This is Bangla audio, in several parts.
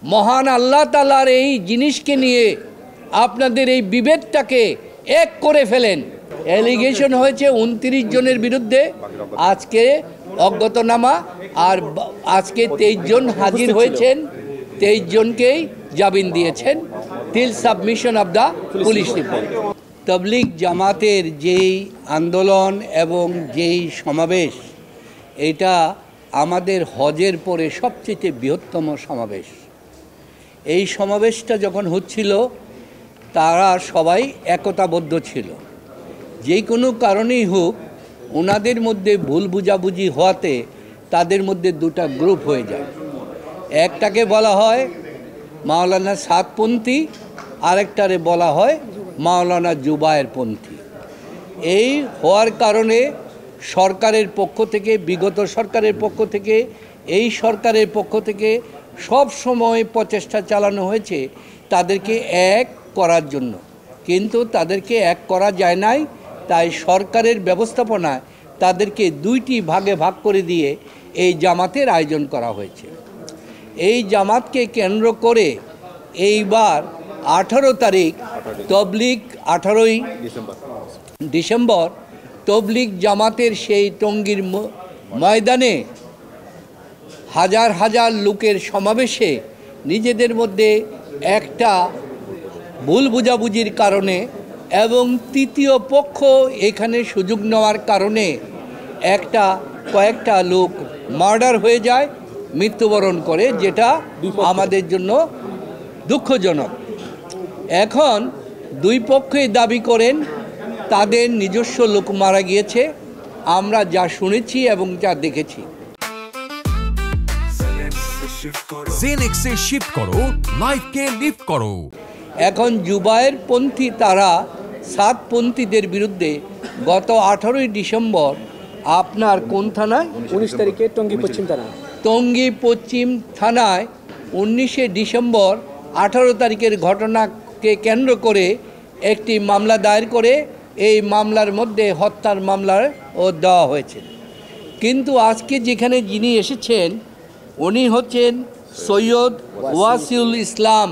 মহান আল্লাহ তাআলার এই জিনিসকে নিয়ে আপনাদের এই বিভেদটাকে এক করে ফেলেন। অ্যালিগেশন হয়েছে 29 জনের বিরুদ্ধে, আজকে অজ্ঞাতনামা, আর আজকে 23 জন হাজির হয়েছেন, 23 জনকেই জামিন দিয়েছেন till submission of the police report. তবলিগ জামাতের যেই আন্দোলন এবং যেই সমাবেশ, এটা আমাদের হজের পরে সবচেয়ে বৃহত্তম সমাবেশ। এই সমাবেশটা যখন হচ্ছিল তারা সবাই একতাবদ্ধ ছিল। যে কোনো কারণেই হোক ওনাদের মধ্যে ভুল বুঝাবুঝি হওয়াতে তাদের মধ্যে দুটা গ্রুপ হয়ে যায়। একটাকে বলা হয় মাওলানা সাদপন্থী, আরেকটারে বলা হয় মাওলানা জুবায়েরপন্থী। এই হওয়ার কারণে সরকারের পক্ষ থেকে, বিগত সরকারের পক্ষ থেকে, এই সরকারের পক্ষ থেকে সব সময় প্রচেষ্টা চালানো হয়েছে তাদেরকে এক করার জন্য, কিন্তু তাদেরকে এক করা যায় নাই। তাই সরকারের ব্যবস্থাপনায় তাদেরকে দুইটি ভাগে ভাগ করে দিয়ে এই জামাতের আয়োজন করা হয়েছে। এই জামাতকে কেন্দ্র করে এইবার 18 তারিখ তবলিগ, 18ই ডিসেম্বর তবলিগ জামাতের সেই টঙ্গীর ময়দানে হাজার হাজার লোকের সমাবেশে নিজেদের মধ্যে একটা ভুল বুঝাবুঝির কারণে এবং তৃতীয় পক্ষ এখানে সুযোগ নেওয়ার কারণে কয়েকটা লোক মার্ডার হয়ে যায়, মৃত্যুবরণ করে, যেটা আমাদের জন্য দুঃখজনক। এখন দুই পক্ষই দাবি করেন তাদের নিজস্ব লোক মারা গিয়েছে, আমরা যা শুনেছি এবং যা দেখেছি। জেনেক্সে শিফট করো, লাইফকে লিফট করো। এখন জুবায়েরপন্থী তারা সাদপন্থীদের বিরুদ্ধে গত 18ই ডিসেম্বর আপনার কোন থানায়, 19 তারিখে টঙ্গী পশ্চিম থানা, টঙ্গী পশ্চিম থানায় 19শে ডিসেম্বর 18 তারিখের ঘটনাকে কেন্দ্র করে একটি মামলা দায়ের করে এই মামলার মধ্যে হত্যার মামলার দেওয়া হয়েছে। কিন্তু আজকে যেখানে যিনি এসেছেন উনি হচ্ছেন সৈয়দ ওয়াসিউল ইসলাম।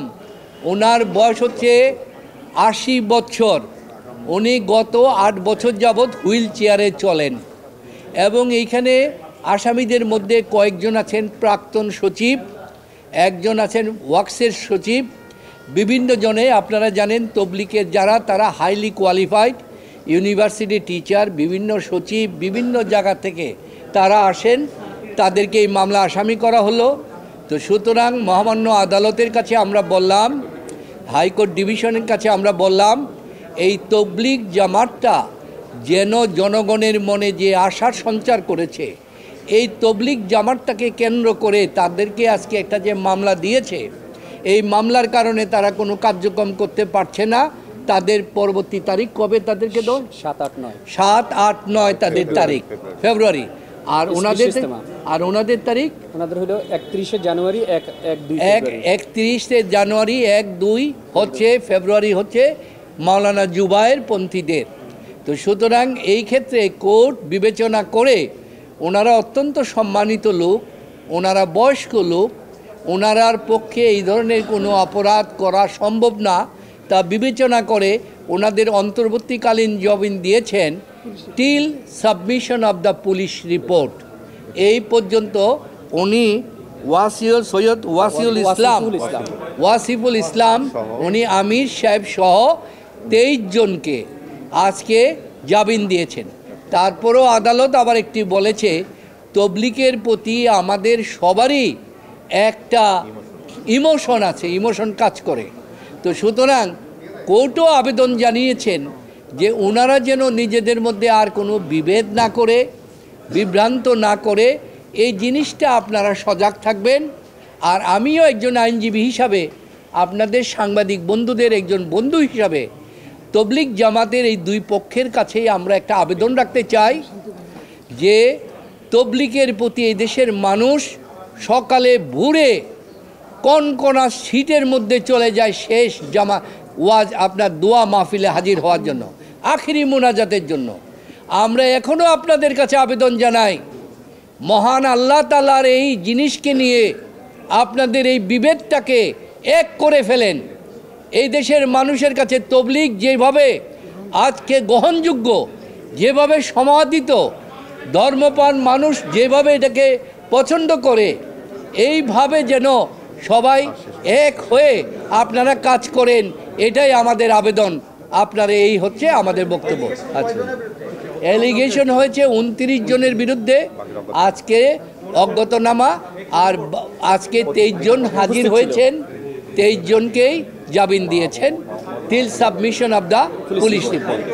ওনার বয়স হচ্ছে 80 বছর। উনি গত 8 বছর যাবৎ হুইল চেয়ারে চলেন এবং এইখানে আসামিদের মধ্যে কয়েকজন আছেন প্রাক্তন সচিব, একজন আছেন ওয়াক্সের সচিব, বিভিন্ন জনে আপনারা জানেন তবলিগের যারা তারা হাইলি কোয়ালিফাইড ইউনিভার্সিটি টিচার, বিভিন্ন সচিব, বিভিন্ন জায়গা থেকে তারা আসেন, তাদেরকে এই মামলা আসামি করা হলো। তো সুতরাং মহামান্য আদালতের কাছে আমরা বললাম, হাইকোর্ট ডিভিশনের কাছে আমরা বললাম, এই তবলিগ জামাতটা যেন জনগণের মনে যে আশার সঞ্চার করেছে, এই তবলিগ জামাতটাকে কেন্দ্র করে তাদেরকে আজকে একটা যে মামলা দিয়েছে, এই মামলার কারণে তারা কোনো কার্যক্রম করতে পারছে না। তাদের পরবর্তী তারিখ কবে তাদেরকে দেয়? 7, 8, 9 তাদের তারিখ, ফেব্রুয়ারি। আর ওনাদের তারিখ ওনাদের হলো 31শে জানুয়ারি, 31শে জানুয়ারি, 1-2 হচ্ছে ফেব্রুয়ারি হচ্ছে মাওলানা জুবায়েরপন্থীদের। তো সুতরাং এই ক্ষেত্রে কোর্ট বিবেচনা করে, ওনারা অত্যন্ত সম্মানিত লোক, ওনারা বয়স্ক লোক, ওনারার পক্ষে এই ধরনের কোনো অপরাধ করা সম্ভব না, তা বিবেচনা করে ওনাদের অন্তর্বর্তীকালীন জামিন দিয়েছেন till submission of the police report. এই পর্যন্ত উনি সৈয়দ ওয়াসিফুল ইসলাম উনি আমির সাহেব সহ 23 জনকে আজকে জামিন দিয়েছেন। তারপরও আদালত আবার একটি বলেছে, তবলিগের প্রতি আমাদের সবারই একটা ইমোশন আছে, ইমোশন কাজ করে। তো সুতরাং কোর্টও আবেদন জানিয়েছেন যে ওনারা যেন নিজেদের মধ্যে আর কোনো বিভেদ না করে, বিভ্রান্ত না করে, এই জিনিসটা আপনারা সজাগ থাকবেন। আর আমিও একজন আইনজীবী হিসাবে, আপনাদের সাংবাদিক বন্ধুদের একজন বন্ধু হিসাবে, তবলিগ জামাতের এই দুই পক্ষের কাছেই আমরা একটা আবেদন রাখতে চাই যে তবলিগের প্রতি এই দেশের মানুষ সকালে ভোরে কনকনা শীতের মধ্যে চলে যায় শেষ ওয়াজ আপনার দোয়া মাহফিলে হাজির হওয়ার জন্য, আখিরি মুনাজাতের জন্য। আমরা এখনও আপনাদের কাছে আবেদন জানাই, মহান আল্লাহ তাআলার এই জিনিসকে নিয়ে আপনাদের এই বিভেদটাকে এক করে ফেলেন। এই দেশের মানুষের কাছে তবলিগ যেভাবে আজকে গ্রহণযোগ্য, যেভাবে সমাদিত, ধর্মপ্রাণ মানুষ যেভাবে এটাকে পছন্দ করে, এইভাবে যেন সবাই এক হয়ে আপনারা কাজ করেন, এটাই আমাদের আবেদন। আপনারা এই হচ্ছে আমাদের বক্তব্য। আচ্ছা, অ্যালিগেশন হয়েছে 29 জনের বিরুদ্ধে, আজকে অজ্ঞাতনামা, আর আজকে 23 জন হাজির হয়েছেন, 23 জনকেই জামিন দিয়েছেন till submission of the police report.